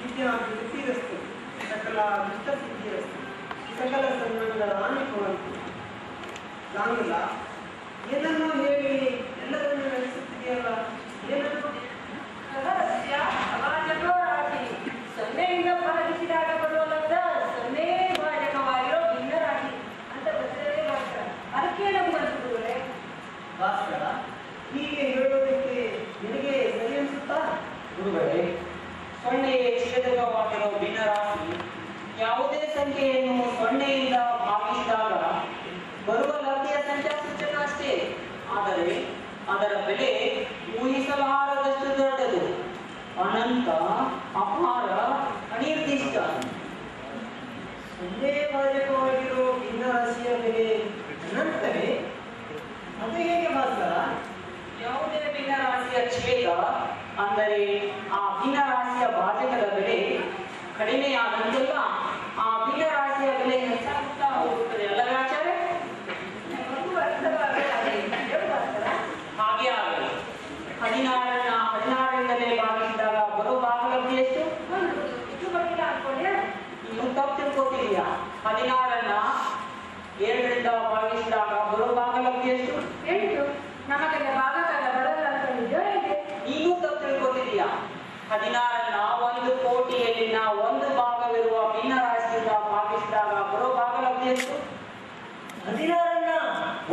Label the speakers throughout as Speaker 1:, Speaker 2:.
Speaker 1: विद्यावृत्तिरस्तु सकला दुष्टसिद्धिरस्तु सकल सन्मंगलानि भवन्तु. ಗಾಂಗುಲ ಏನನ್ನೋ ಹೇಳಿ ಎಲ್ಲರನ್ನು ನಡೆಸುತ್ತಿದೆಯಲ್ಲ, ಏನನ್ನು?
Speaker 2: ರಹಸ್ಯ ಅವಾಜಕೋ ರಾಶಿ. ಸೊನ್ನೆಯಿಂದ ಭಾಗಿಸಿದಾಗ ಬರುವ ಲಬ್ಧ ಸೊನ್ನೆ ಭಾಜಕವಾಗಿರೋ ಭಿನ್ನ ರಾಶಿ ಅಂತ ಬರ್ತದೆ ಭಾಸ್ಕರ. ಅದಕ್ಕೆ ನಮ್ಗೆ ಅನ್ಸುತ್ತೆ
Speaker 1: ಭಾಸ್ಕರ, ಹೀಗೆ ಹೇಳೋದಕ್ಕೆ ನಿನಗೆ ಸರಿ ಅನ್ಸುತ್ತಾ?
Speaker 3: ಗುರುಗಳೇ, ಸೊನ್ನೆಯೇ ಛೇದಕವಾಗಿರೋ ಭಿನ್ನ ರಾಶಿ ಯಾವುದೇ ಸಂಖ್ಯೆಯನ್ನು ಸೊನ್ನೆಯಿಂದ ಭಾಗಿಸಿದಾಗ ಬರುವ ಲಬ್ಧಿಯ ಸಂಖ್ಯಾ ಸೂಚಕ ಅಷ್ಟೇ. ಆದರೆ ಅದರ ಬೆಲೆ ಊಹಿಸಲಾರದಷ್ಟು ದೊಡ್ಡದು, ಅನಂತ, ಅಪಾರ, ಅನಿರ್ದಿಷ್ಟ.
Speaker 1: ಸೊನ್ನೆ ಭಾಜಕವಾಗಿರೋ ಭಿನ್ನ ರಾಶಿಯ ಬೆಲೆ ಅನಂತವೇ? ಅದು ಹೇಗೆ ಭಾಸ್ಕರ?
Speaker 3: ಯಾವುದೇ ಭಿನ್ನ ರಾಶಿಯ ಛೇದ ಅಂದರೆ ಆ ಭಿನ್ನ ರಾಶಿಯ ಭಾಜಕದ ಬೆಲೆ ಕಡಿಮೆಯಾದಂತೆಲ್ಲ ಆ ಭಿನ್ನ ರಾಶಿಯ ಬೆಲೆ ಹೆಚ್ಚಾಗುತ್ತಾ ಹೋಗುತ್ತದೆ ಅಲ್ಲವೇ ಆಚಾರ್ಯ? ಹಾಗೆ ಆಗಲಿ. 16ರಿಂದಲೇ ಭಾಗಿಸಿದಾಗ ಬರೋ ಭಾಗಲಬ್ಧಿ ಎಷ್ಟು? ಇನ್ನು ತಪ್ಪು ತಿಳ್ಕೋತಿದೀಯಾ? 16ನ್ನ 2ರಿಂದ ಭಾಗಿಸಿದಾಗ ಬರೋ ಭಾಗಲಬ್ಧಿ ಎಷ್ಟು?
Speaker 2: 8. ನಮಗೆಲ್ಲ ಭಾಗಕಾರ ಬರಲ್ಲ ಅನ್ಕೊಂಡಿದ್ಯೋ ಹೇಗೆ?
Speaker 3: ನೀನು ತಪ್ಪು ತಿಳ್ಕೋತಿದೀಯಾ? 16ನ್ನ 1 ಕೋಟಿಯಲ್ಲಿನ 1 ಭಾಗವಿರುವ ಭಿನ್ನ ರಾಶಿಯಿಂದ ಭಾಗಿಸಿದಾಗ ಬರೋ ಭಾಗಲಬ್ಧಿ ಎಷ್ಟು?
Speaker 4: 16ನ್ನ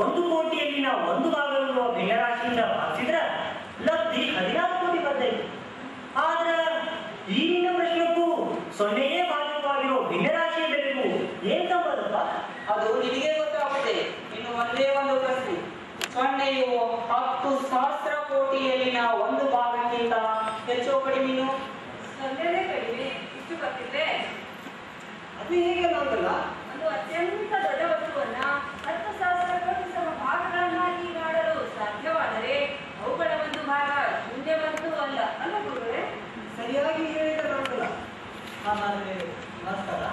Speaker 4: 1 ಕೋಟಿಯಲ್ಲಿನ 1 ಭಾಗವಿರುವ ಭಿನ್ನರಾಶಿಯಿಂದ ಭಾಗಿಸಿದ್ರೆ ಲಬ್ಧಿ 16 ಕೋಟಿ ಬರ್ತೈತಿ. ಆದ್ರೆ ಈ ನಿನ್ನ ಪ್ರಶ್ನೆಗೂ ಸೊನ್ನೆಯೇ ಭಾಜಕವಾಗಿರೋ ಭಿನ್ನರಾಶಿಯ ಬೆಲೆಗೂ ಏನ್ ಸಂಬಂಧಪ್ಪ?
Speaker 3: ಅದು ನಿನಗೆ ಗೊತ್ತಾಗುತ್ತೆ. ಇನ್ನು ಒಂದೇ ಒಂದು ಪ್ರಶ್ನೆ. ಸೊನ್ನೆಯು 10,000 ಕೋಟಿಯಲ್ಲಿನ 1 ಭಾಗಕ್ಕಿಂತ ಹೆಚ್ಚು ಕಡಿಮೆನು?
Speaker 2: ಸೊನ್ನೆನೇ ಕಡಿಮೆ. ಇಷ್ಟು ಗೊತ್ತಿದ್ರೆ
Speaker 1: ಅದು ಹೇಗೆ ಆಗಲ್ಲ?
Speaker 2: ಒಂದು ಅತ್ಯಂತ ದೊಡ್ಡ ವಸ್ತುವನ್ನ 10,000 ಕೋಟಿ ಸಮ ಭಾಗಗಳನ್ನಾಗಿ ಮಾಡಲು ಸಾಧ್ಯವಾದರೆ ಅವುಗಳ ಒಂದು ಭಾಗ ಶೂನ್ಯವಂತೂ ಅಲ್ಲ ಅಲ್ಲ ಗುರುಗಳೇ?
Speaker 1: ಸರಿಯಾಗಿ ಹೇಳಿದಲ್ಲ. ಹಾಗಾದ್ರೆ ಭಾಸ್ಕರ,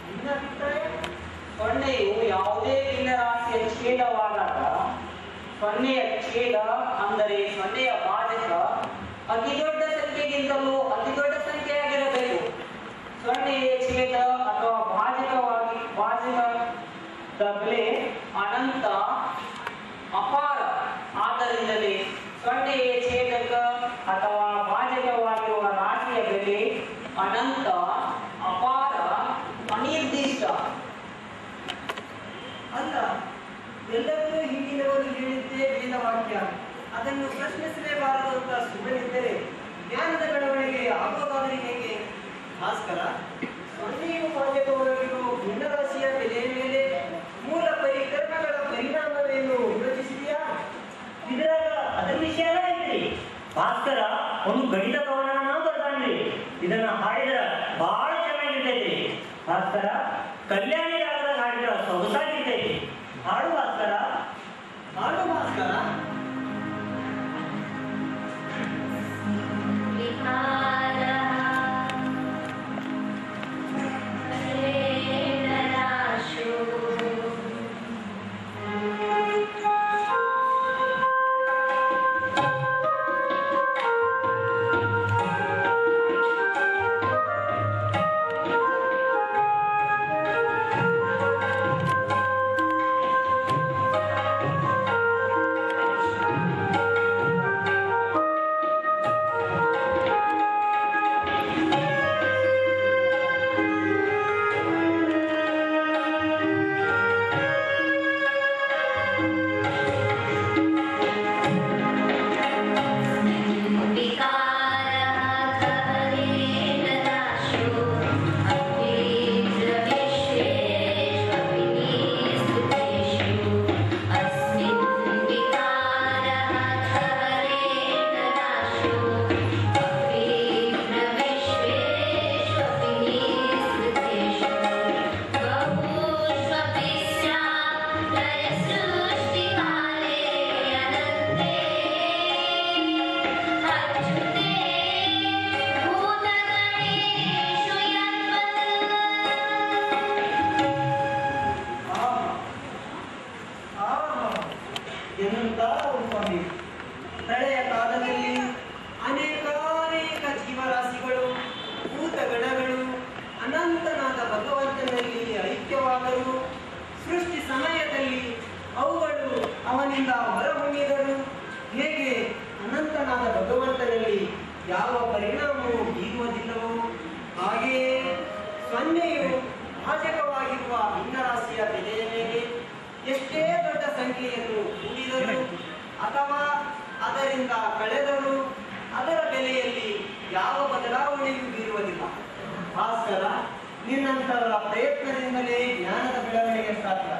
Speaker 1: ನಿನ್ನ ಅಭಿಪ್ರಾಯ?
Speaker 3: ಸೊನ್ನೆಯು ಯಾವುದೇ ಭಿನ್ನ ರಾಶಿಯ ಛೇದವಾದಾಗ ಸೊನ್ನೆಯ ಛೇದ ಅಂದರೆ ಸೊನ್ನೆಯ ಭಾಜಕ ಅತಿ ದೊಡ್ಡ ಸಂಖ್ಯೆಗಿಂತಲೂ ಅತಿ ದೊಡ್ಡ ಸಂಖ್ಯೆಯಾಗಿರಬೇಕು. ಸೊನ್ನೆಯ ಛೇದ ಅಥವಾ ಭಾಜಕದ ಬೆಲೆ ಅನಂತ, ಅಪಾರ. ಆದ್ದರಿಂದಲೇ ಸೊನ್ನೆಯ ಛೇದಕ ಅಥವಾ ಭಾಜಕವಾಗಿರುವ ರಾಶಿಯ ಬೆಲೆ ಅನಂತ, ಅಪಾರ, ಅನಿರ್ದಿಷ್ಟ.
Speaker 1: ಅಲ್ಲ, ಎಲ್ಲರೂ ಹಿಂದಿನವರು ಹೇಳಿದ್ದೇ ವೇದವಾಕ್ಯ, ಅದನ್ನು ಪ್ರಶ್ನಿಸಲೇಬಾರದು ಅಂತ ಸುಮ್ಮನಿದ್ದರೆ ಜ್ಞಾನದ ಬೆಳವಣಿಗೆ ಆಗೋದಾದರೆ ಹೇಗೆ? ಭಾಸ್ಕರ, ಸೊನ್ನೆಯು ಭಾಜಕವಾಗಿರುವ ಭಿನ್ನ ರಾಶಿಯ ಬೆಲೆಯ ಮೇಲೆ ಮೂಲ ಪರಿಕರ್ಮಗಳ ಪರಿಣಾಮವೇನು ಯೋಚಿಸಿದೆಯಾ?
Speaker 4: ಇದ್ರಾಗ ಅದರ ವಿಷಯನ ಐತ್ರಿ. ಭಾಸ್ಕರ ಒಂದು ಗಣಿತ ಕವನನ ಬರ್ದಾನ್ರಿ. ಇದನ್ನ ಹಾಡಿದ್ರ ಬಹಳ ಚೆನ್ನಾಗಿರ್ತೈತಿ. ಭಾಸ್ಕರ ಕಲ್ಯಾಣಿ ರಾಗದಾಗ ಹಾಡಿದ್ರ ಸೊಗಸಾಗಿರ್ತೈತಿ. ಹಾಡು ಭಾಸ್ಕರ,
Speaker 1: ಹಾಡು ಭಾಸ್ಕರ. ಅಸಾಧ್ಯವಾದರೂ ಸೃಷ್ಟಿ ಸಮಯದಲ್ಲಿ ಅವುಗಳು ಅವನಿಂದ ಹೊರಹೊಮ್ಮಿದರು. ಹೇಗೆ ಅನಂತನಾದ ಭಗವಂತನಲ್ಲಿ ಯಾವ ಪರಿಣಾಮವೂ ಬೀರುವುದಿಲ್ಲವೋ ಹಾಗೆಯೇ ಸೊನ್ನೆಯು ಭಾಜಕವಾಗಿರುವ ಭಿನ್ನರಾಶಿಯ ಬೆಲೆಯ ಮೇಲೆ ಎಷ್ಟೇ ದೊಡ್ಡ ಸಂಖ್ಯೆಯನ್ನು ಕೂಡಿದರೂ ಅಥವಾ ಅದರಿಂದ ಕಳೆದರೂ ಅದರ ಬೆಲೆಯಲ್ಲಿ ಯಾವ ಬದಲಾವಣೆಯೂ ಬೀರುವುದಿಲ್ಲ. ಭಾಸ್ಕರ, ನಿನ್ನಂತರ ಪ್ರಯತ್ನದಿಂದಲೇ ಜ್ಞಾನದ ಬೆಳವಣಿಗೆ ಸಾಧ್ಯ.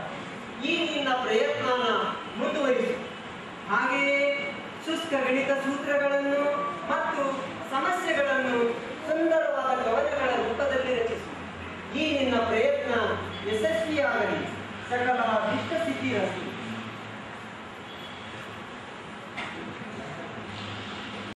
Speaker 1: ಈ ನಿನ್ನ ಪ್ರಯತ್ನನ ಮುಂದುವರಿಸು. ಹಾಗೆಯೇ ಶುಷ್ಕ ಗಣಿತ ಸೂತ್ರಗಳನ್ನು ಮತ್ತು ಸಮಸ್ಯೆಗಳನ್ನು ಸುಂದರವಾದ ಕವನಗಳ ರೂಪದಲ್ಲಿ ರಚಿಸು. ಈ ನಿನ್ನ ಪ್ರಯತ್ನ ಯಶಸ್ವಿಯಾಗಲಿ. ಸಕಲ ಇಷ್ಟ ಸಿದ್ಧಿ